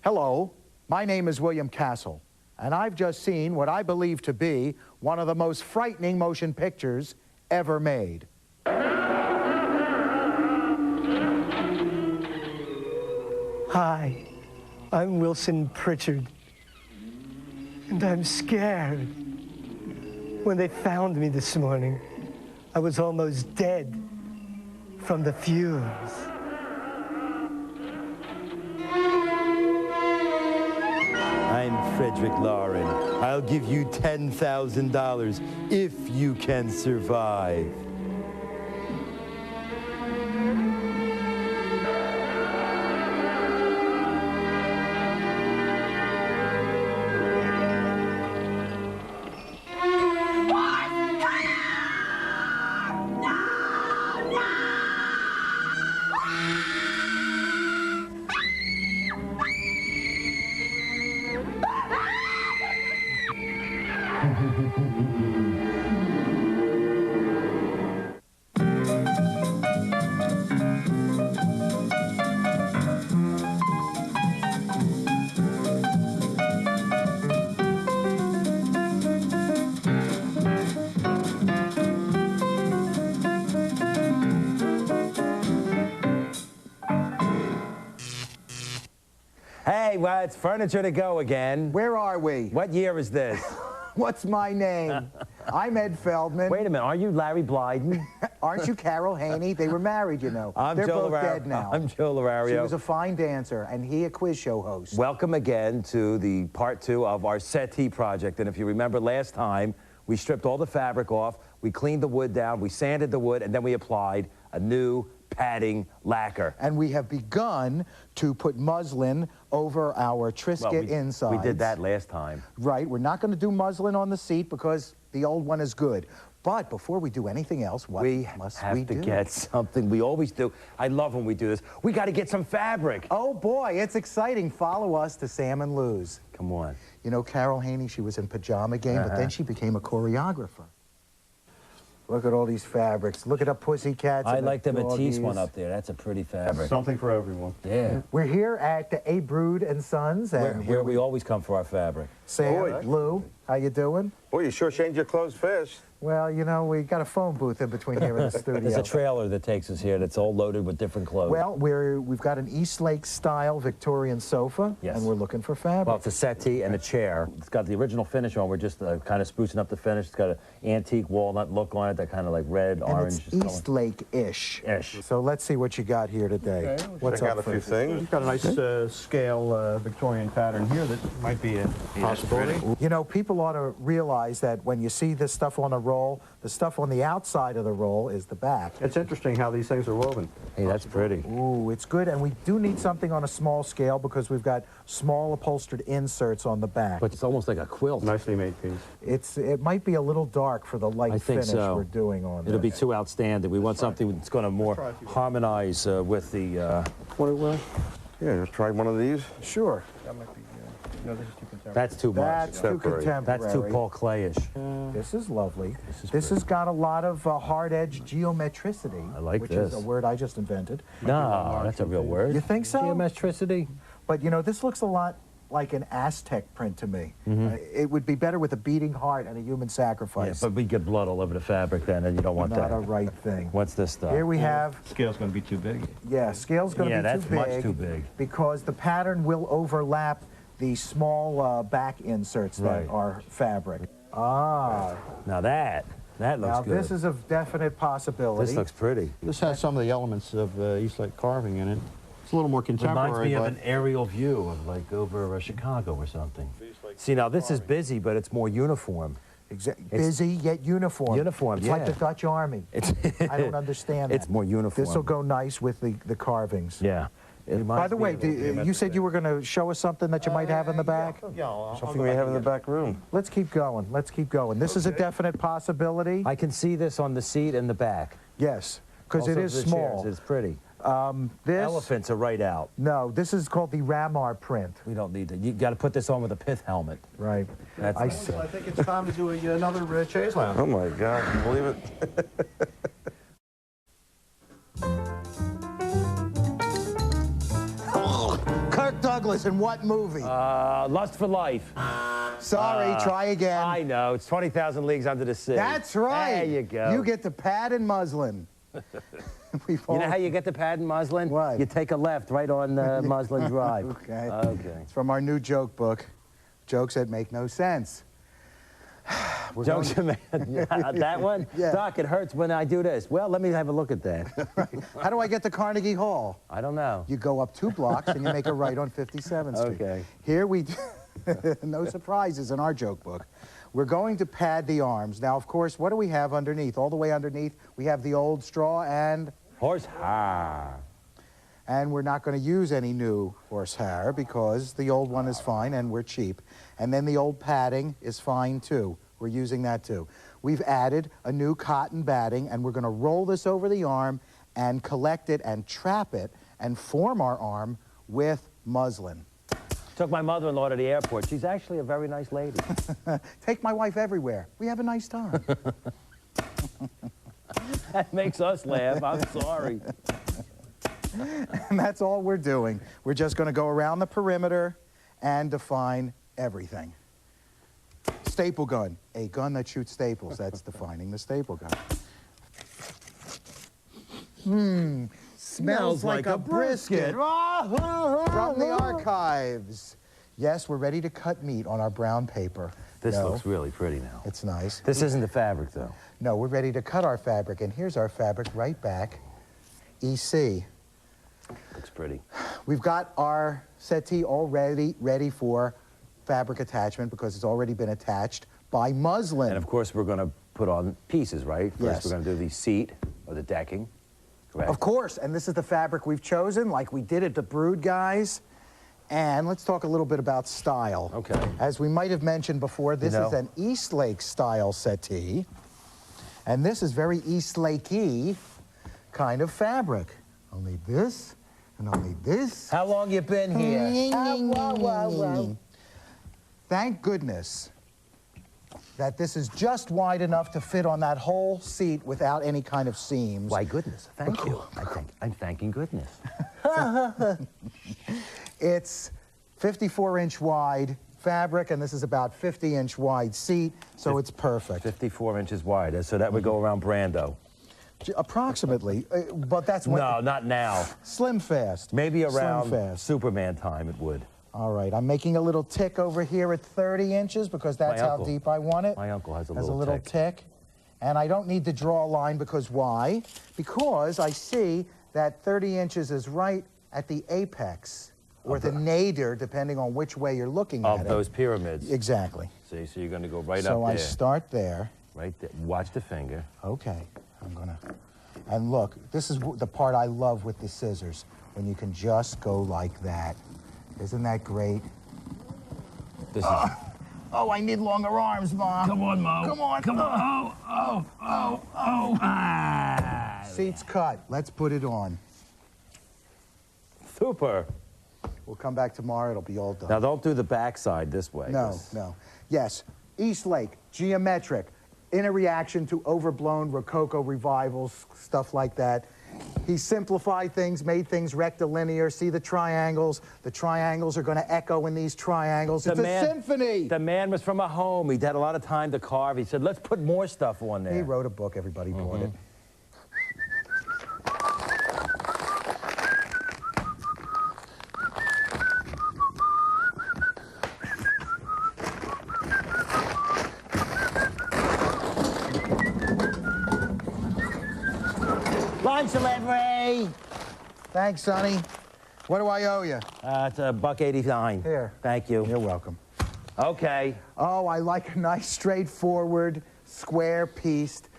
Hello, my name is William Castle, and I've just seen what I believe to be one of the most frightening motion pictures ever made. Hi, I'm Wilson Pritchard, and I'm scared. When they found me this morning, I was almost dead from the fumes. I'm Frederick Lauren. I'll give you $10,000 if you can survive. Hey, well, it's furniture to go again. Where are we? What year is this? What's my name? I'm Ed Feldman. Wait a minute, are you Larry Blyden? Aren't you Carol Haney? They were married, you know. I'm They're Joe both Larario. dead now. I'm Joe Larario. She was a fine dancer, and he a quiz show host. Welcome again to the part 2 of our settee project. And if you remember last time, we stripped all the fabric off, we cleaned the wood down, we sanded the wood, and then we applied a new padding lacquer. And we have begun to put muslin over our Trisket insides. We did that last time. Right. We're not going to do muslin on the seat because the old one is good. But before we do anything else, what must we do? We have to get something. We always do. I love when we do this. We got to get some fabric. Oh, boy, it's exciting. Follow us to Sam and Lou's. Come on. You know, Carol Haney, she was in Pajama Game, but then she became a choreographer. Look at all these fabrics. Look at the pussycats. I like the doggies. Matisse one up there. That's a pretty fabric. Something for everyone. Yeah. We're here at the A. Brood and Sons. And Where we always come for our fabric. Sam, Lou, how you doing? Boy, you sure changed your clothes fast. Well, you know, we got a phone booth in between here and the studio. There's a trailer that takes us here that's all loaded with different clothes. Well, we've got an Eastlake style Victorian sofa, Yes. and we're looking for fabric. Well, it's a settee and a chair. It's got the original finish on. We're just kind of sprucing up the finish. It's got an antique walnut look on it, that kind of like red, and orange. it's Eastlake-ish. Ish. So let's see what you got here today. Okay, What's check up out a few first? things. You've got a nice scale Victorian pattern here that might be a possibility. You know, people ought to realize that when you see this stuff on a roll, the stuff on the outside of the roll is the back. It's interesting how these things are woven. Hey, that's pretty. Ooh, it's good, and we do need something on a small scale because we've got small upholstered inserts on the back. But it's almost like a quilt. Nicely made piece. It might be a little dark for the light I think finish so. we're doing on It'll be this. too outstanding. We want something that's going to more harmonize with the... Yeah, just try one of these. Sure. That might be, no, this is too contemporary. That's too much. That's too Contemporary. contemporary. That's too Paul Clayish. This is lovely. This has got a lot of hard-edge geometricity. I like which this. is a word I just invented. No, that's a real word. You think so? Geometricity. But, you know, this looks a lot like an Aztec print to me. It would be better with a beating heart and a human Yeah, sacrifice. but we get blood all over the fabric then, and you don't want Not that. a right thing. What's this stuff? Here we have, Scale's going to be too big. yeah, scale's going to Yeah, be that's too big. much too big. Because the pattern will overlap the small back inserts that Right. are fabric. Ah, Now that looks now good. this is a definite possibility. This looks pretty. This has some of the elements of Eastlake carving in it. It's a little more contemporary. Reminds me of but an aerial view of like over Chicago or something. See, now this is busy, but it's more uniform. Busy yet uniform. Uniform, It's yeah. like the Dutch Army. I don't understand that. It's more uniform. This will go nice with the carvings. Yeah. By the way, you said you were going to show us something that you might have in the back? Yeah, something we have in the back room. Let's keep going. Let's keep going. This is a definite possibility. I can see this on the seat in the back. Yes, because it Also is the small. chairs, it's pretty. This, Elephants are right out. no, this is called the Ramar print. We don't need that. You got to put this on with a pith helmet. Right. That's I nice. see. I think it's time to do another chaise lounge. Oh my God, can you believe it? Kirk Douglas in what movie? Lust for Life. Sorry, try again. I know. It's 20,000 Leagues Under the Sea. That's right. There you go. You get the pad and muslin. You know how you get the pad and muslin? What? You take a left right on Muslin Drive. Okay. Okay. It's from our new joke book, Jokes That Make No Sense. Jokes, man. That one? Yeah. Doc, it hurts when I do this. Well, let me have a look at that. How do I get to Carnegie Hall? I don't know. You go up 2 blocks and you make a right on 57th Street. Okay. Here we no surprises in our joke book. We're going to pad the arms. Now, of course, what do we have underneath? All the way underneath, we have the old straw and... Horsehair. And we're not going to use any new horsehair because the old one is fine and we're cheap. And then the old padding is fine too. We're using that too. We've added a new cotton batting and we're going to roll this over the arm and collect it and trap it and form our arm with muslin. Took my mother-in-law to the airport. She's actually a very nice lady. Take my wife everywhere. We have a nice time. That makes us laugh. I'm sorry. And that's all we're doing. We're just going to go around the perimeter and define everything. Staple gun, a gun that shoots staples. That's defining the staple gun. Smells like a brisket. From the archives. Yes, we're ready to cut meat on our brown paper. This No, looks really pretty now. it's nice. This isn't the fabric, though. No, we're ready to cut our fabric, and here's our fabric right back. EC. Looks pretty. We've got our settee already ready for fabric attachment because it's already been attached by muslin. And of course, we're going to put on pieces, right? First, Yes. we're going to do the seat or the decking. Correct. Of course, and this is the fabric we've chosen, like we did at the Brood, guys. And let's talk a little bit about style. Okay. As we might have mentioned before, this is an Eastlake style settee. And this is very Eastlake-y kind of fabric. Only this, and only this. How long you been here? Thank goodness that this is just wide enough to fit on that whole seat without any kind of seams. Why, goodness. Thank you. I'm thanking goodness. It's 54-inch wide fabric, and this is about 50-inch wide seat, so it's perfect. 54 inches wide, so that would go around Brando. Approximately, but that's when... No, not now. Slim fast. Maybe around Slim fast. Superman time it would. All right, I'm making a little tick over here at 30 inches because that's how deep I want it. My uncle has a little tick. And I don't need to draw a line because why? Because I see that 30 inches is right at the apex, or the nadir, depending on which way you're looking at it. Of those pyramids. Exactly. See, so you're going to go right up So there. I start there. Right there. Watch the finger. Okay, I'm gonna, and look, this is the part I love with the scissors, when you can just go like that. Isn't that great? This is... Oh, I need longer arms, Mom. Come on, Mo. Come on. Come on. Oh. Ah. Seat's cut. Let's put it on. Super. We'll come back tomorrow. It'll be all done. Now, don't do the backside this way. No. Yes, Eastlake, geometric, in a reaction to overblown Rococo revivals, stuff like that. He simplified things, made things rectilinear. See the triangles? The triangles are going to echo in these triangles. It's a symphony. The man was from a home. He'd had a lot of time to carve. He said, let's put more stuff on there. He wrote a book. Everybody bought it. Lunch delivery. Thanks, Sonny. What do I owe you? It's $1.89. Here. Thank you. You're welcome. Okay. Oh, I like a nice, straightforward, square-pieced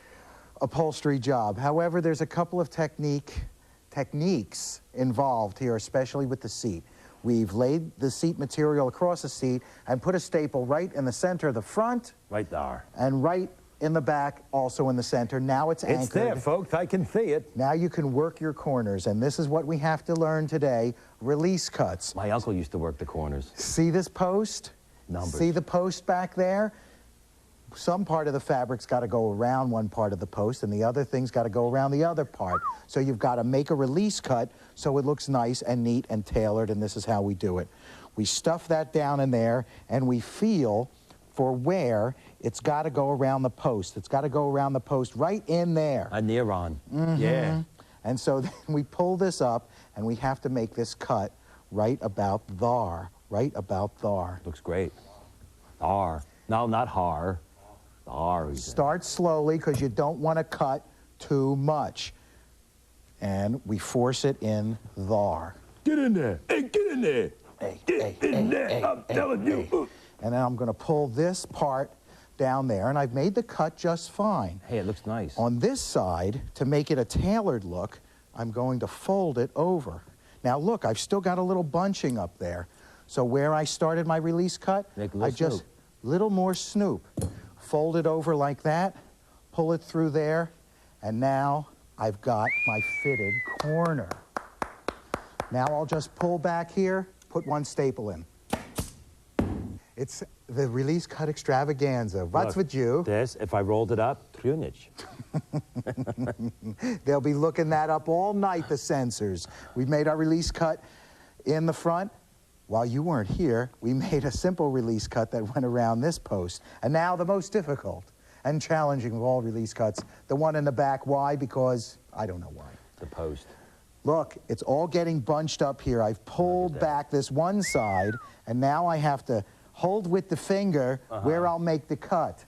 upholstery job. However, there's a couple of techniques involved here, especially with the seat. We've laid the seat material across the seat and put a staple right in the center of the front. Right there. And right in the back, also in the center. Now it's anchored. It's there, folks. I can see it. Now you can work your corners, and this is what we have to learn today, release cuts. My uncle used to work the corners. See this post? Numbers. See the post back there? some part of the fabric's got to go around one part of the post, and the other thing's got to go around the other part. So you've got to make a release cut so it looks nice and neat and tailored, and this is how we do it. We stuff that down in there, and we feel for where it's got to go around the post. It's got to go around the post right in there. A neuron. Yeah. And so then we pull this up, and we have to make this cut right about thar. Right about thar. Looks great. Thar. No, not har. Thar. Start slowly, because you don't want to cut too much. And we force it in thar. Get in there. Hey, get in there. Get in there. I'm telling you. And then I'm going to pull this part down there, and I've made the cut just fine. Hey, it looks nice. On this side, to make it a tailored look, I'm going to fold it over. Now look, I've still got a little bunching up there. So where I started my release cut, I just, little more snoop. Fold it over like that, pull it through there, and now I've got my fitted corner. Now I'll just pull back here, put one staple in. It's the release cut extravaganza. What's with you? This, if I rolled it up, trunich. They'll be looking that up all night, the censors. We made our release cut in the front. While you weren't here, we made a simple release cut that went around this post. And now the most difficult and challenging of all release cuts, the one in the back. Why? Because I don't know why. The post. Look, it's all getting bunched up here. I've pulled back this one side, and now I have to hold with the finger where I'll make the cut.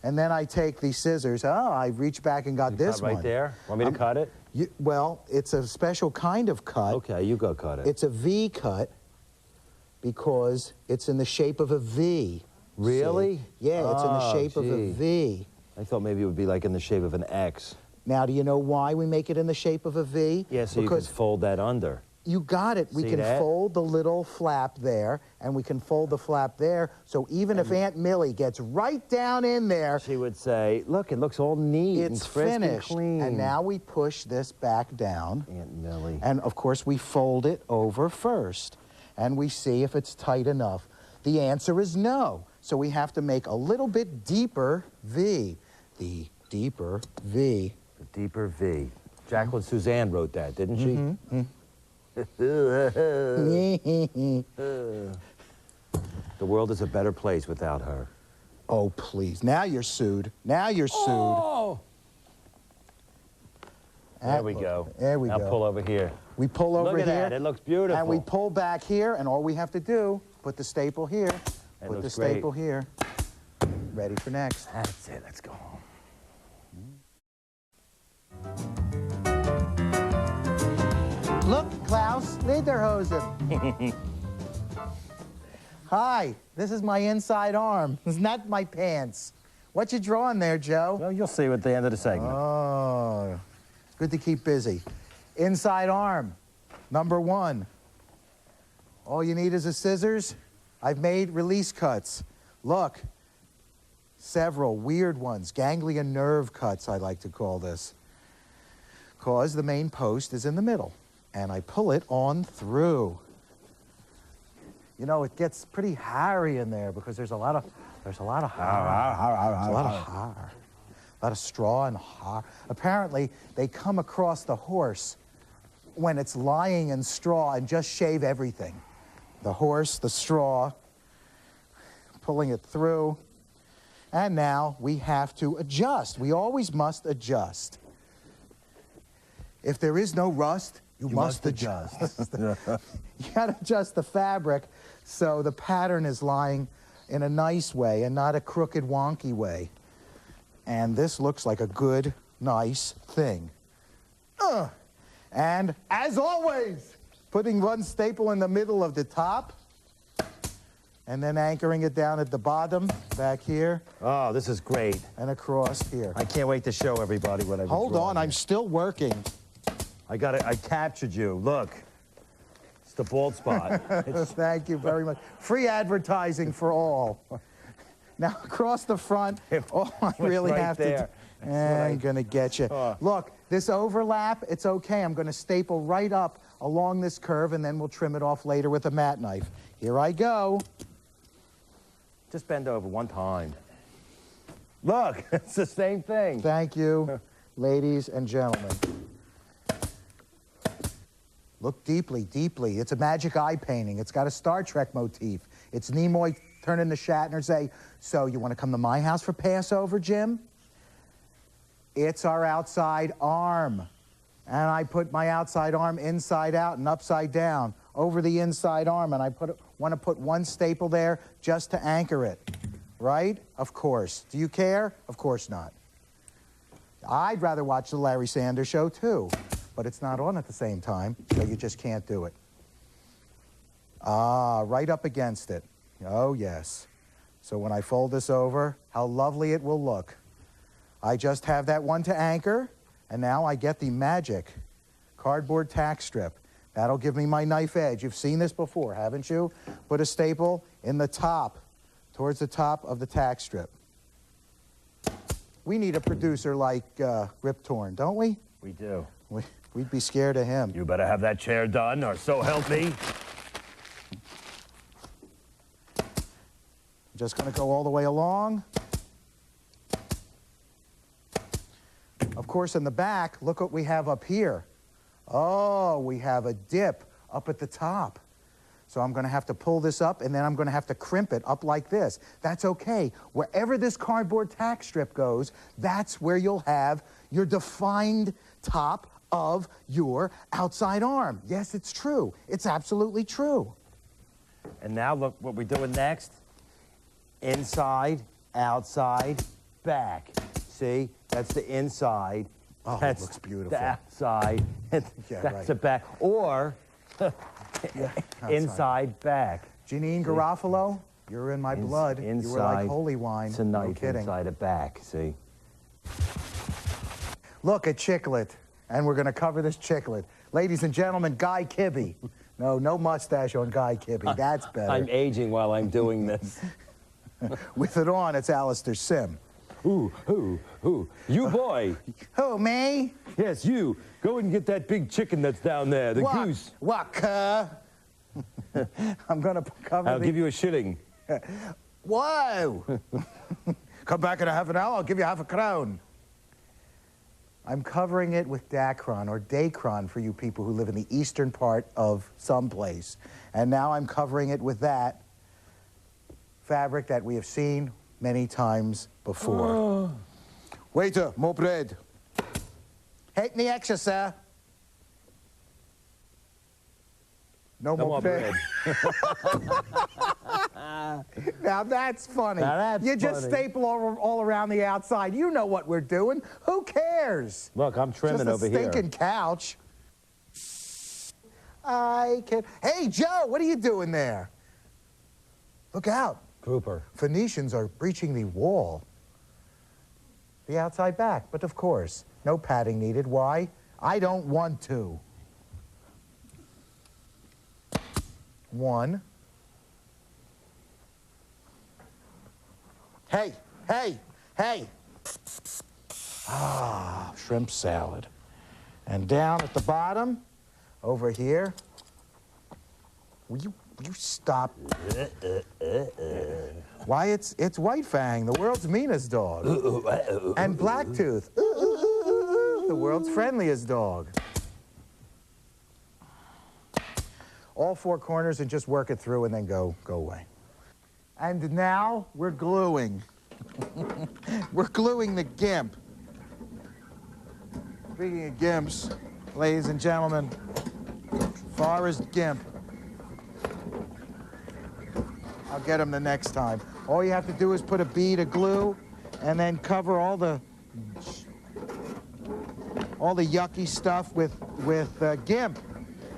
And then I take these scissors. Oh, I reach back and got this one. Right there? Want me to cut it? Well, it's a special kind of cut. Okay, you go cut it. It's a V cut because it's in the shape of a V. Really? See? Yeah, it's in the shape of a V. I thought maybe it would be like in the shape of an X. Now, do you know why we make it in the shape of a V? Yeah, so because you can fold that under. You got it. We can fold the little flap there, and we can fold the flap there, so even if Aunt Millie gets right down in there, she would say, look, it looks all neat and fresh and clean. And now we push this back down. Aunt Millie. And, of course, we fold it over first, and we see if it's tight enough. The answer is no, so we have to make a little bit deeper V. The deeper V. The deeper V. Jacqueline Suzanne wrote that, didn't she? The world is a better place without her. Oh, please. Now you're sued. Now you're sued. Oh! There we go. There we go. Now pull over here. We pull over here. Look at that. It looks beautiful. And we pull back here, and all we have to do, put the staple here. Put the staple here. Ready for next. That's it. Let's go home. Look, Klaus, Lederhosen. Hi, this is my inside arm. It's not my pants. What you drawing there, Joe? Well, you'll see at the end of the segment. Oh, good to keep busy. Inside arm, number 1. All you need is a scissors. I've made release cuts. Look, several weird ones, ganglion nerve cuts, I like to call this, because the main post is in the middle. And I pull it on through. You know, it gets pretty hairy in there because there's a lot of hair. A lot of straw and hair. Apparently, they come across the horse when it's lying in straw and just shave everything. The horse, the straw, pulling it through. And now we have to adjust. We always must adjust. If there is no rust, you must adjust. You got to adjust the fabric so the pattern is lying in a nice way and not a crooked, wonky way. And this looks like a good, nice thing. And as always, putting one staple in the middle of the top and then anchoring it down at the bottom, back here. Oh, this is great. And across here. I can't wait to show everybody what I've Hold on, I'm still working. I got it. I captured you. Look. It's the bald spot. Thank you very much. Free advertising for all. Now, across the front, all I really have to do... I'm going to get you. Look, this overlap, it's okay. I'm going to staple right up along this curve, and then we'll trim it off later with a mat knife. Here I go. Just bend over one time. Look, it's the same thing. Thank you, ladies and gentlemen. Look deeply, deeply. It's a magic eye painting. It's got a Star Trek motif. It's Nimoy turning to Shatner and say, so you want to come to my house for Passover, Jim? It's our outside arm. And I put my outside arm inside out and upside down over the inside arm, and I want to put one staple there just to anchor it. Right? Of course. Do you care? Of course not. I'd rather watch the Larry Sanders Show, too. But it's not on at the same time, so you just can't do it. Ah, right up against it. Oh, yes. So when I fold this over, how lovely it will look. I just have that one to anchor, and now I get the magic cardboard tack strip. That'll give me my knife edge. You've seen this before, haven't you? Put a staple in the top, towards the top of the tack strip. We need a producer like Rip Torn, don't we? We do. We'd be scared of him. You better have that chair done, or so help me. Just going to go all the way along. Of course, in the back, look what we have up here. Oh, we have a dip up at the top. So I'm going to have to pull this up, and then I'm going to have to crimp it up like this. That's okay. Wherever this cardboard tack strip goes, that's where you'll have your defined top of your outside arm. Yes, it's true. It's absolutely true. And now look what we're doing next. Inside, outside, back. See? That's the inside. Oh, that's it looks beautiful. The outside. And Yeah, that's right. the back. Or Yeah, inside, back. Janine Garofalo, you're in my blood. You were like holy wine. It's a No knife kidding. inside a back, see? Look at Chicklet, and we're going to cover this Chicklet. Ladies and gentlemen, Guy Kibbe. No mustache on Guy Kibbe. That's better. I'm aging while I'm doing this. With it on, it's Alistair Sim. Who? You boy. Who, me? Yes, you. Go and get that big chicken that's down there, the goose. What, I'm going to cover I'll the... give you a shilling. Whoa! Come back in a half an hour, I'll give you half a crown. I'm covering it with Dacron, or Dacron for you people who live in the eastern part of someplace. And now I'm covering it with that fabric that we have seen many times before. Oh. Waiter, more bread. Halfpenny extra, sir. No more bread. Now that's funny. Now that's you just funny. staple all around the outside. You know what we're doing. Who cares? Look, I'm trimming Just a over here. stinking couch. I can. Hey, Joe, what are you doing there? Look out. Grouper. Phoenicians are breaching the wall. The outside back, but of course, no padding needed. Why? I don't want to. One. Hey. Ah, shrimp salad. And down at the bottom, over here. Will you stop? Why, it's White Fang, the world's meanest dog. And Blacktooth, the world's friendliest dog. All four corners and just work it through and then go away. And now we're gluing. We're gluing the gimp. Speaking of gimps, ladies and gentlemen, Forrest Gimp. I'll get him the next time. All you have to do is put a bead of glue and then cover all the yucky stuff with gimp.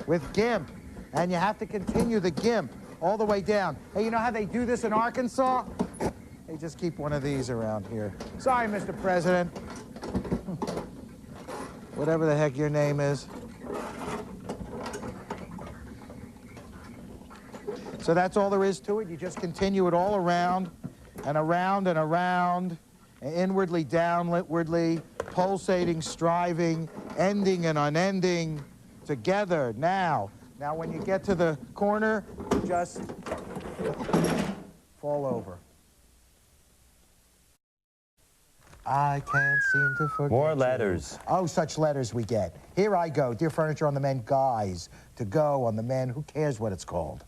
With gimp. And you have to continue the gimp all the way down. Hey, you know how they do this in Arkansas? They just keep one of these around here. Sorry, Mr. President. Whatever the heck your name is. So that's all there is to it. You just continue it all around and around and around, and inwardly, downwardly, pulsating, striving, ending and unending, together, now. Now, when you get to the corner, just fall over. I can't seem to forget More you. letters. Oh, such letters we get. Here I go. Dear Furniture on the Men, guys. To go on the Men. Who cares what it's called?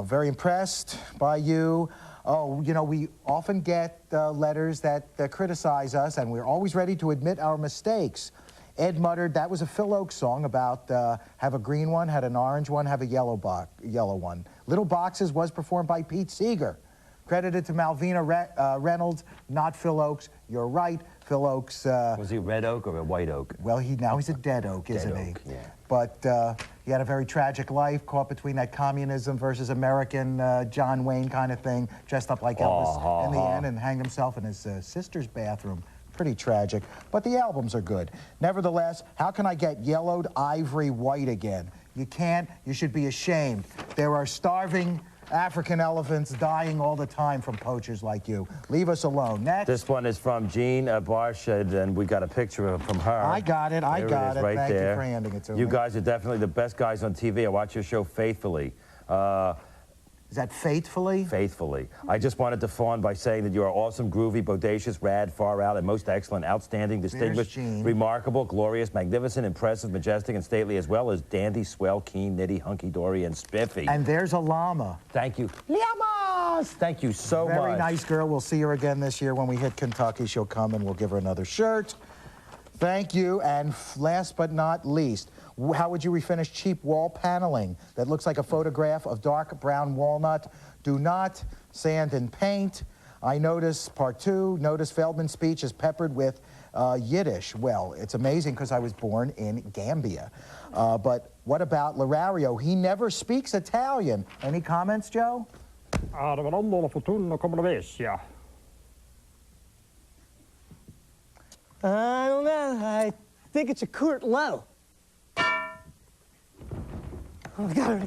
Very impressed by you. Oh, you know, we often get letters that criticize us, and we're always ready to admit our mistakes. Ed muttered, that was a Phil Oakes song about have a green one, had an orange one, have a yellow one. Little Boxes was performed by Pete Seeger. Credited to Malvina Reynolds, not Phil Oakes. You're right, Phil Oakes. Was he red oak or a white oak? Well, now he's a dead oak, isn't he? Oak, yeah. But he had a very tragic life, caught between that communism versus American John Wayne kind of thing, dressed up like Elvis in the end, and hanged himself in his sister's bathroom. Pretty tragic, but the albums are good. Nevertheless, how can I get yellowed ivory white again? You can't. You should be ashamed. There are starving African elephants dying all the time from poachers like you. Leave us alone. Next. This one is from Jean Barshad, and we got a picture from her. I got it. I got it. Right Thank there. you for handing it to me. You guys are definitely the best guys on TV. I watch your show faithfully. Is that faithfully? Faithfully. I just wanted to fawn by saying that you are awesome, groovy, bodacious, rad, far out, and most excellent, outstanding, distinguished, remarkable, glorious, magnificent, impressive, majestic, and stately, as well as dandy, swell, keen, nitty, hunky-dory, and spiffy. And there's a llama. Thank you. Llamas! Thank you so much. Very nice girl. We'll see her again this year when we hit Kentucky. She'll come and we'll give her another shirt. Thank you. And last but not least, how would you refinish cheap wall paneling that looks like a photograph of dark brown walnut? Do not sand and paint. I notice, part 2, notice Feldman's speech is peppered with Yiddish. Well, it's amazing because I was born in Gambia. But what about Lorario? He never speaks Italian. Any comments, Joe? Ja, det var de då för tunna kommer det väsja. I don't know. I think it's a Kurt Lowe. Oh, we got her.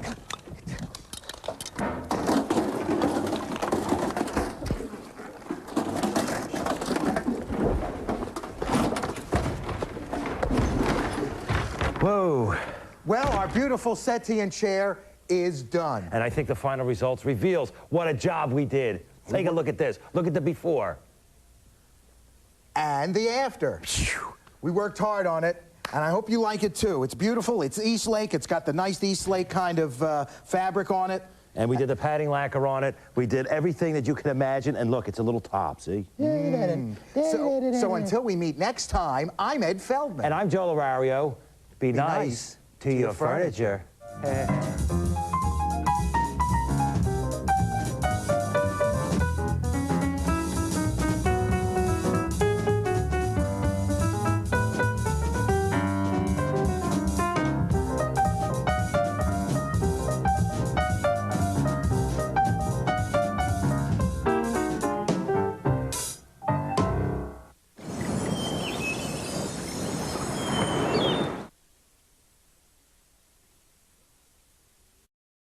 Whoa. Well, our beautiful settee and chair is done. And I think the final results reveals what a job we did. Take a look at this. Look at the before. And the after. We worked hard on it, and I hope you like it too. It's beautiful. It's Eastlake. It's got the nice Eastlake kind of fabric on it. And we did the padding lacquer on it. We did everything that you can imagine. And look, it's a little top, see? So until we meet next time, I'm Ed Feldman. And I'm Joe Lorario. Be nice to your furniture.